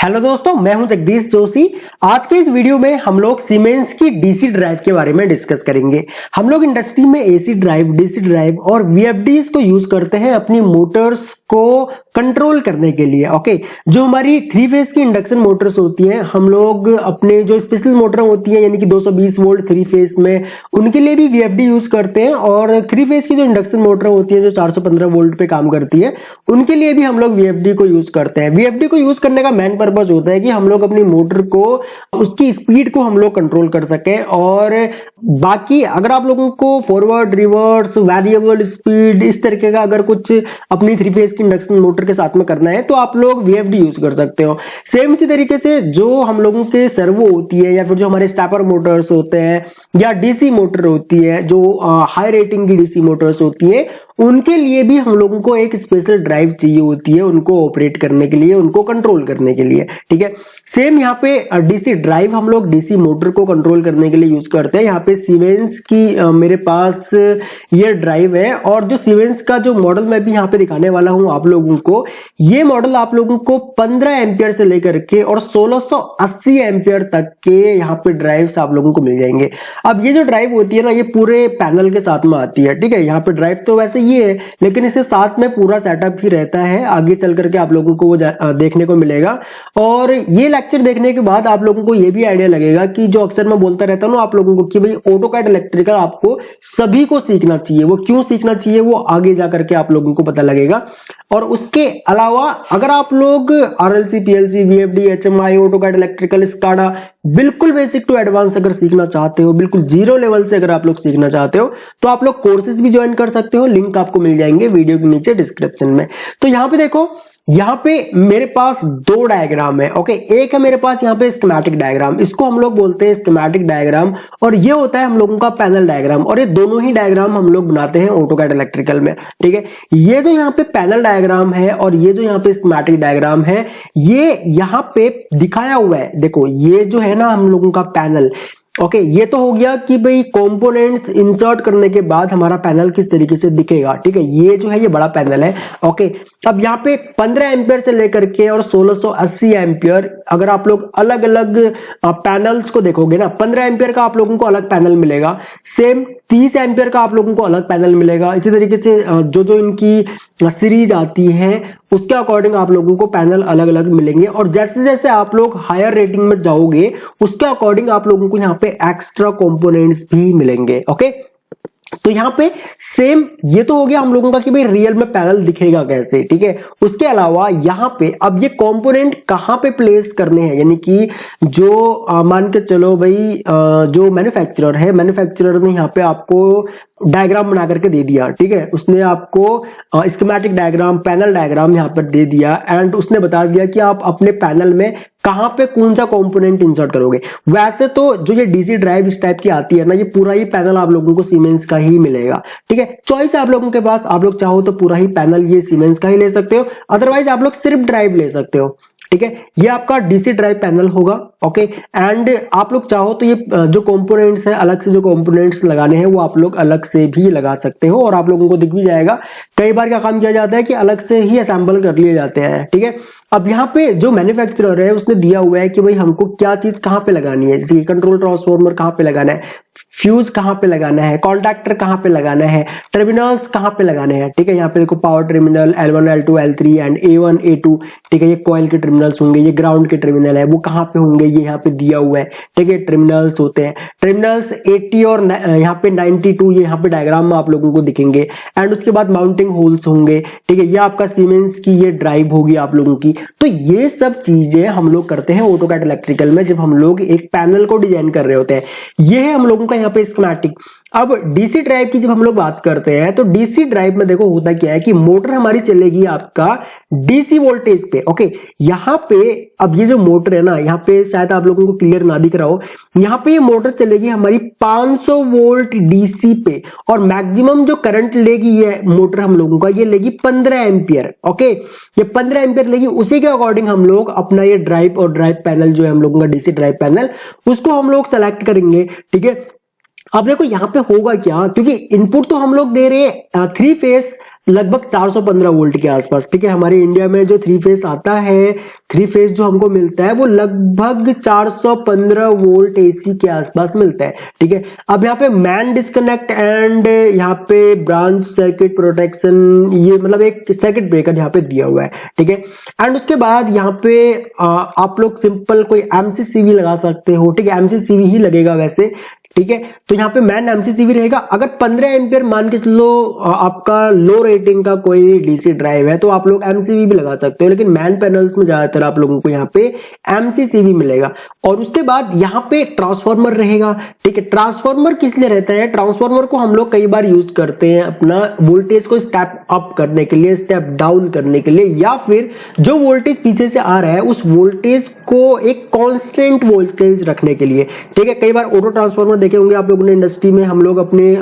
Hello दोस्तों, मैं हूं जगदीश जोशी। आज के इस वीडियो में हम लोग सीमेंस की डीसी ड्राइव के बारे में डिस्कस करेंगे। हम लोग इंडस्ट्री में एसी ड्राइव, डीसी ड्राइव और वीएफडीज को यूज करते हैं अपनी मोटर्स को कंट्रोल करने के लिए। ओके, जो हमारी 3 फेज की इंडक्शन मोटर्स होती हैं, हम लोग अपने जो स्पेशल मोटर होती है यानी कि 220 वोल्ट 3 फेज में, उनके लिए भी वीएफडी यूज करते हैं। और 3 फेज की जो इंडक्शन मोटर होती है जो 415 वोल्ट पे काम करती है, उनके लिए भी हम लोग वीएफडी को यूज करते हैं। वीएफडी को यूज करने का मेन पर्पस होता है कि हम लोग अपनी मोटर को, उसकी स्पीड को हम लोग कंट्रोल कर सके। और बाकी अगर आप लोगों को फॉरवर्ड, रिवर्स, वेरिएबल स्पीड, इस तरीके का अगर कुछ अपनी 3 फेज की इंडक्शन मोटर के साथ में करना है तो आप लोग वीएफडी यूज कर सकते हो। सेम इसी तरीके से जो हम लोगों के सर्वो होती है या फिर जो हमारे स्टेपर मोटर्स होते हैं या डीसी मोटर होती है, जो हाई रेटिंग की डीसी मोटर्स होती है, उनके लिए भी हम लोगों को एक स्पेशल ड्राइव चाहिए होती है उनको ऑपरेट करने के लिए, उनको कंट्रोल करने के लिए। ठीक है, सेम यहाँ पे डीसी ड्राइव हम लोग डीसी मोटर को कंट्रोल करने के लिए यूज करते हैं। यहाँ पे सीमेंस की मेरे पास ये ड्राइव है, और जो सीमेंस का जो मॉडल मैं भी यहाँ पे दिखाने वाला हूं आप लोगों को, ये मॉडल आप लोगों को 15 एम्पियर से लेकर के और 1680 एम्पियर तक के यहाँ पे ड्राइव्स आप लोगों को मिल जाएंगे। अब ये जो ड्राइव होती है ना, ये पूरे पैनल के साथ में आती है। ठीक है, यहाँ पे ड्राइव तो वैसे ये है, लेकिन इसके साथ में पूरा सेटअप ही रहता है। आगे चल करके आप लोगों को वो देखने को मिलेगा। और ये लेक्चर देखने के बाद आप लोगों को ये भी आइडिया लगेगा कि जो अक्सर मैं बोलता रहता हूं आप लोगों को कि भाई ऑटोकैड इलेक्ट्रिकल आपको सभी को सीखना चाहिए। वो क्यों सीखना चाहिए वो आगे जाकर के आप लोगों को पता लगेगा। और उसके अलावा अगर आप लोग RLC, PLC, VFD, HMI, AutoCAD electrical, SCADA बिल्कुल बेसिक टू एडवांस अगर सीखना चाहते हो, बिल्कुल जीरो लेवल से अगर आप लोग सीखना चाहते हो, तो आप लोग कोर्सेज भी ज्वाइन कर सकते हो। लिंक आपको मिल जाएंगे वीडियो के नीचे डिस्क्रिप्शन में। तो यहां पे देखो, यहां पे मेरे पास 2 डायग्राम है। ओके, एक है मेरे पास यहां पे स्कीमेटिक डायग्राम, इसको हम लोग बोलते हैं स्कीमेटिक डायग्राम, और ये होता है हम लोगों का पैनल डायग्राम। और ये दोनों ही डायग्राम हम लोग बनाते हैं ऑटोकैड इलेक्ट्रिकल में। ठीक है, ये जो यहाँ पे पैनल डायग्राम है और ये जो यहाँ पे स्कीमेटिक डायग्राम है, ये यहाँ पे दिखाया हुआ है। देखो, ये जो है ना हम लोगों का पैनल, ओके, ये तो हो गया कि भाई कंपोनेंट्स इंसर्ट करने के बाद हमारा पैनल किस तरीके से दिखेगा। ठीक है, ये जो है ये बड़ा पैनल है। ओके, अब यहाँ पे 15 एम्पियर से लेकर के और 1680 एम्पियर, अगर आप लोग अलग अलग पैनल्स को देखोगे ना, 15 एम्पियर का आप लोगों को अलग पैनल मिलेगा, सेम 30 एम्पियर का आप लोगों को अलग पैनल मिलेगा। इसी तरीके से जो जो इनकी सीरीज आती है उसके अकॉर्डिंग आप लोगों को पैनल अलग अलग मिलेंगे। और जैसे जैसे आप लोग हायर रेटिंग में जाओगे उसके अकॉर्डिंग आप लोगों को यहाँ पे एक्स्ट्रा कंपोनेंट्स भी मिलेंगे। ओके, तो यहां पे सेम ये तो हो गया हम लोगों का कि भाई रियल में पैनल दिखेगा कैसे। ठीक है, उसके अलावा यहां पे अब ये कंपोनेंट कहां पे प्लेस करने हैं, यानी कि जो मान के चलो भाई जो मैन्युफैक्चरर है, मैन्युफैक्चरर ने यहां पे आपको डायग्राम बना करके दे दिया। ठीक है, उसने आपको स्कीमेटिक डायग्राम, पैनल डायग्राम यहां पर दे दिया, एंड उसने बता दिया कि आप अपने पैनल में कहां पे कौन सा कंपोनेंट इंसर्ट करोगे। वैसे तो जो ये डीसी ड्राइव इस टाइप की आती है ना, ये पूरा ही पैनल आप लोगों को सीमेंस का ही मिलेगा। ठीक है, चॉइस है आप लोगों के पास, आप लोग चाहो तो पूरा ही पैनल ये सीमेंस का ही ले सकते हो, अदरवाइज आप लोग सिर्फ ड्राइव ले सकते हो। ठीक है, ये आपका डीसी ड्राइव पैनल होगा। ओके, एंड आप लोग चाहो तो ये जो कंपोनेंट्स है, अलग से जो कंपोनेंट्स लगाने हैं वो आप लोग अलग से भी लगा सकते हो, और आप लोगों को दिख भी जाएगा। कई बार क्या काम किया जाता है कि अलग से ही असेंबल कर लिए जाते हैं। ठीक है, अब यहाँ पे जो मैन्युफैक्चरर है उसने दिया हुआ है कि भाई हमको क्या चीज कहां पे लगानी है, जैसे कंट्रोल ट्रांसफार्मर कहां पे लगाना है, फ्यूज कहां पे लगाना है, कॉन्टैक्टर कहां पे लगाना है, टर्मिनल्स कहां पे लगाने हैं। ठीक है, यहाँ पे देखो power terminal L1, L2, L3 and A1, A2। ठीक है, ये कॉइल के टर्मिनल्स होंगे, ये ग्राउंड के टर्मिनल है, वो कहां पे होंगे ये यहाँ पे दिया हुआ है। ठीक है, टर्मिनल्स होते हैं, टर्मिनल्स 80 और यहाँ पे 92 ये यहाँ पे डायग्राम में आप लोगों को दिखेंगे। एंड उसके बाद माउंटिंग होल्स होंगे। ठीक है, ये आपका सीमेंस की ये ड्राइव होगी आप लोगों की। तो ये सब चीजें हम लोग करते हैं ऑटोकैड इलेक्ट्रिकल में जब हम लोग एक पैनल को डिजाइन कर रहे होते हैं। ये है हम लोगों का यहाँ पे स्कीमेटिक। अब डीसी ड्राइव की जब हम लोग बात करते हैं तो डीसी ड्राइव में देखो होता क्या है कि मोटर हमारी चलेगी आपका डीसी वोल्टेज पे। ओके, यहाँ पे अब ये जो मोटर है ना, यहाँ पे शायद आप लोगों को क्लियर ना दिख रहा हो, यहाँ पे ये मोटर चलेगी हमारी 500 वोल्ट डीसी पे, और मैक्सिमम जो करंट लेगी ये मोटर हम लोगों का, ये लेगी 15 एम्पियर। ओके, ये 15 एम्पियर लेगी, उसी के अकॉर्डिंग हम लोग अपना ये ड्राइव और ड्राइव पैनल जो है हम लोगों का डीसी ड्राइव पैनल, उसको हम लोग सेलेक्ट करेंगे। ठीक है, अब देखो यहाँ पे होगा क्या, क्योंकि इनपुट तो हम लोग दे रहे हैं 3 फेज लगभग 415 वोल्ट के आसपास। ठीक है, हमारे इंडिया में जो 3 फेज आता है, 3 फेज जो हमको मिलता है वो लगभग 415 वोल्ट एसी के आसपास मिलता है। ठीक है, अब यहाँ पे मैन डिस्कनेक्ट एंड यहाँ पे ब्रांच सर्किट प्रोटेक्शन, ये मतलब एक सर्किट ब्रेकर यहाँ पे दिया हुआ है। ठीक है, एंड उसके बाद यहाँ पे आप लोग सिंपल कोई एमसीसीवी लगा सकते हो। ठीक है, एमसीसीवी ही लगेगा वैसे। ठीक है, तो यहाँ पे मैन एमसीसीवी रहेगा। अगर 15 एम्पियर मान के चलो आपका लो रेटिंग का कोई डीसी ड्राइव है तो आप लोग एमसीवी भी लगा सकते हो, लेकिन मैन पैनल्स में ज्यादातर आप लोगों को यहाँ पे एमसीसीवी मिलेगा। और उसके बाद यहाँ पे ट्रांसफार्मर रहेगा। ठीक है, ट्रांसफार्मर किस लिए रहता है? ट्रांसफार्मर को हम लोग कई बार यूज करते हैं अपना वोल्टेज को स्टेप अप करने के लिए, स्टेप डाउन करने के लिए, या फिर जो वोल्टेज पीछे से आ रहा है उस वोल्टेज को एक कांस्टेंट वोल्टेज रखने के लिए। ठीक है, कई बार ऑटो ट्रांसफार्मर देखे होंगे आप लोगों ने इंडस्ट्री में, हम लोग अपने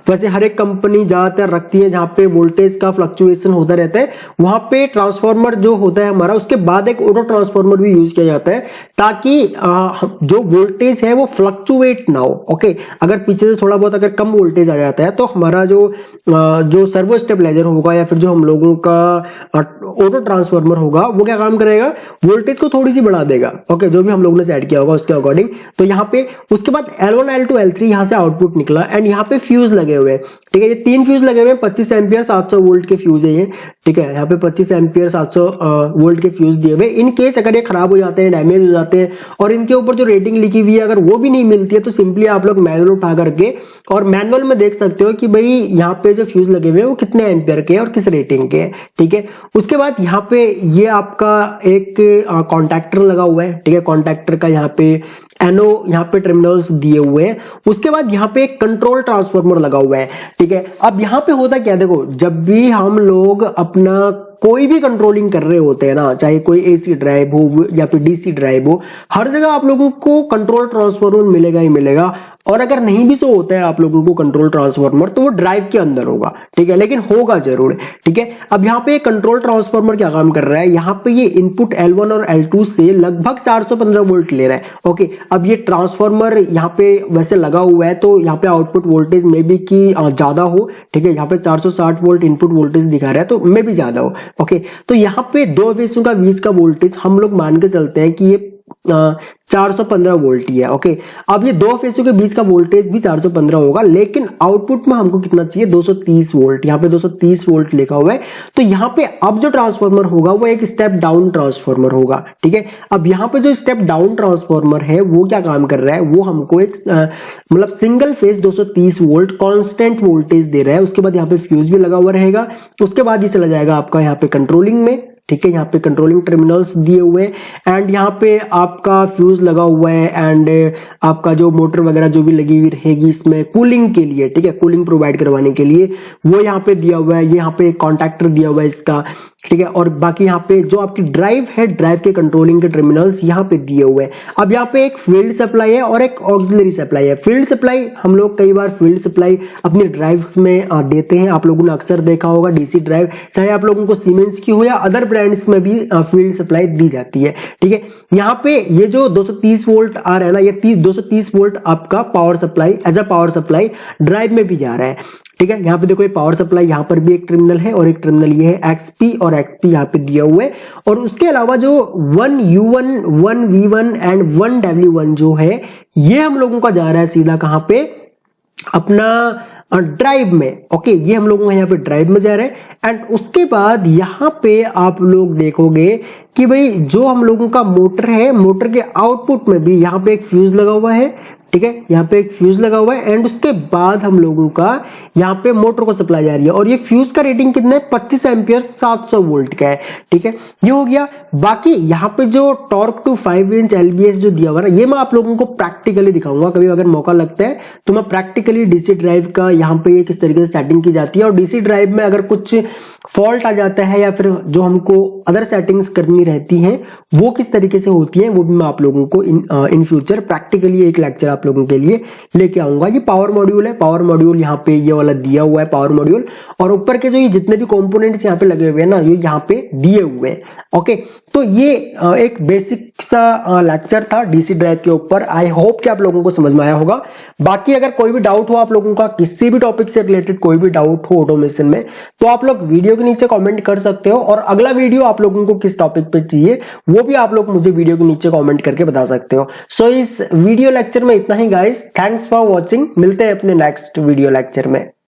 वैसे हर एक कंपनी ज्यादातर रखती है जहां पे वोल्टेज का फ्लक्चुएशन होता रहता है, वहां पे ट्रांसफार्मर जो होता है हमारा, उसके बाद एक ऑटो ट्रांसफार्मर भी यूज किया जाता है ताकि जो वोल्टेज है वो फ्लक्चुएट ना हो। ओके, अगर पीछे से थोड़ा बहुत अगर कम वोल्टेज आ जाता है तो हमारा जो सर्वो स्टेबलाइजर होगा या फिर जो हम लोगों का ऑटो ट्रांसफार्मर होगा वो क्या काम करेगा, वोल्टेज को थोड़ी सी बढ़ा देगा। ओके, जो भी हम लोगों ने सेट किया होगा उसके अकॉर्डिंग। तो यहाँ पे उसके बाद L1 L2 L3 यहाँ से आउटपुट निकला एंड यहाँ पे फ्यूज लगे हुए हैं। ठीक है, ये 3 फ्यूज लगे हुए हैं, 25 एम्पियर 700 वोल्ट के फ्यूज है ये। ठीक है, यहाँ पे 25 एम्पियर 700 वोल्ट के फ्यूज दिए हुए। इन केस अगर ये खराब हो जाते हैं, डैमेज हो जाते हैं और इनके ऊपर जो रेटिंग लिखी हुई है अगर वो भी नहीं मिलती है तो सिंपली आप लोग मैनुअल उठा करके और मैनुअल में देख सकते हो कि भाई यहाँ पे जो फ्यूज लगे हुए हैं वो कितने एम्पियर के और किस रेटिंग के। ठीक है, उसके बाद यहाँ पे ये आपका एक कॉन्टैक्टर लगा हुआ है। ठीक है, कॉन्टैक्टर का यहाँ पे एनो यहाँ पे टर्मिनल्स दिए हुए हैं। उसके बाद यहाँ पे एक कंट्रोल ट्रांसफार्मर लगा हुआ है। ठीक है, अब यहाँ पे होता क्या, देखो जब भी हम लोग अपना कोई भी कंट्रोलिंग कर रहे होते हैं ना, चाहे कोई एसी ड्राइव हो या फिर डीसी ड्राइव हो, हर जगह आप लोगों को कंट्रोल ट्रांसफार्मर मिलेगा ही मिलेगा। और अगर नहीं भी सो होता है आप लोगों को कंट्रोल ट्रांसफार्मर तो वो ड्राइव के अंदर होगा। ठीक है, लेकिन होगा जरूर। ठीक है, अब यहाँ पे कंट्रोल ट्रांसफार्मर क्या काम कर रहा है, यहाँ पे ये इनपुट L1 और L2 से लगभग 415 वोल्ट ले रहा है। ओके, अब ये ट्रांसफार्मर यहाँ पे वैसे लगा हुआ है तो यहाँ पे आउटपुट वोल्टेज में भी की ज्यादा हो। ठीक है, यहाँ पे 460 वोल्ट इनपुट वोल्टेज दिखा रहा है तो में भी ज्यादा हो। ओके, तो यहाँ पे 2 फेसों का बीच का वोल्टेज हम लोग मान के चलते हैं कि ये 415 वोल्ट ही है। ओके, अब ये 2 फेसों के बीच का वोल्टेज भी 415 होगा, लेकिन आउटपुट में हमको कितना चाहिए, 230 वोल्ट। यहाँ पे 230 वोल्ट लिखा हुआ है। तो यहाँ पे अब जो ट्रांसफार्मर होगा वो एक स्टेप डाउन ट्रांसफार्मर होगा। ठीक है, अब यहाँ पे जो स्टेप डाउन ट्रांसफार्मर है वो क्या काम कर रहा है, वो हमको एक मतलब single phase 230 volt constant voltage दे रहा है। उसके बाद यहाँ पे फ्यूज भी लगा हुआ रहेगा। उसके बाद ये चला जाएगा आपका यहाँ पे कंट्रोलिंग में। ठीक है, यहाँ पे कंट्रोलिंग टर्मिनल्स दिए हुए एंड यहाँ पे आपका फ्यूज लगा हुआ है एंड आपका जो मोटर वगैरह जो भी लगी हुई रहेगी इसमें कूलिंग के लिए। ठीक है, कूलिंग प्रोवाइड करवाने के लिए वो यहाँ पे दिया हुआ है। ये यहाँ पे कॉन्टैक्टर दिया हुआ है इसका। ठीक है, और बाकी यहाँ पे जो आपकी ड्राइव है, ड्राइव के कंट्रोलिंग के टर्मिनल्स यहाँ पे दिए हुए हैं। अब यहाँ पे एक फील्ड सप्लाई है और एक ऑक्सिलरी सप्लाई है। फील्ड सप्लाई हम लोग कई बार फील्ड सप्लाई अपनी ड्राइव्स में देते हैं। आप लोगों ने अक्सर देखा होगा डीसी ड्राइव, चाहे आप लोगों को सीमेंस की हो या अदर ब्रांड्स में भी फील्ड सप्लाई दी जाती है। ठीक है, यहाँ पे ये जो 230 वोल्ट आ रहा है ना, ये 230 वोल्ट आपका power supply as a power supply drive में भी जा रहा है। ठीक है, यहाँ पे देखो ये पावर सप्लाई, यहाँ पर भी एक टर्मिनल है और एक टर्मिनल ये है XP और XP यहाँ पे दिया हुआ है। और उसके अलावा जो 1U1, 1V1 एंड 1W1 जो है ये हम लोगों का जा रहा है सीधा कहाँ पे, अपना ड्राइव में। ओके, ये हम लोगों का यहाँ पे ड्राइव में जा रहा है। एंड उसके बाद यहाँ पे आप लोग देखोगे कि भाई जो हम लोगों का मोटर है, मोटर के आउटपुट में भी यहाँ पे एक फ्यूज लगा हुआ है। ठीक है, यहाँ पे एक फ्यूज लगा हुआ है एंड उसके बाद हम लोगों का यहाँ पे मोटर को सप्लाई जा रही है और ये फ्यूज का रेटिंग कितना है, 25 एम्पियर 700 वोल्ट का है। ठीक है, ये हो गया। बाकी यहाँ पे जो टॉर्क टू 5 इंच LBS जो दिया हुआ है, ये मैं आप लोगों को प्रैक्टिकली दिखाऊंगा कभी अगर मौका लगता है तो मैं प्रैक्टिकली डीसी ड्राइव का यहाँ पे किस तरीके से सेटिंग की जाती है। और डीसी ड्राइव में अगर कुछ फॉल्ट आ जाता है या फिर जो हमको अदर सेटिंग्स करनी रहती हैं वो किस तरीके से होती हैं, वो भी मैं आप लोगों को इन फ्यूचर प्रैक्टिकली एक लेक्चर आप लोगों के लिए लेके आऊंगा। ये पावर मॉड्यूल है, पावर मॉड्यूल यहाँ पे ये वाला दिया हुआ है पावर मॉड्यूल, और ऊपर के जो ये जितने भी कंपोनेंट्स यहाँ पे लगे हुए हैं ना, ये यहाँ पे दिए हुए हैं। ओके, तो ये एक बेसिक सा लेक्चर था डीसी ड्राइव के ऊपर। आई होप कि आप लोगों को समझ में आया होगा। बाकी अगर कोई भी डाउट हो आप लोगों का, किसी भी टॉपिक से रिलेटेड कोई भी डाउट हो ऑटोमेशन में, तो आप लोग वीडियो के नीचे कमेंट कर सकते हो, और अगला वीडियो आप लोगों को किस टॉपिक पे चाहिए वो भी आप लोग मुझे वीडियो के नीचे कमेंट करके बता सकते हो। सो इस वीडियो लेक्चर में इतना ही गाइस, थैंक्स फॉर वॉचिंग। मिलते हैं अपने नेक्स्ट वीडियो लेक्चर में।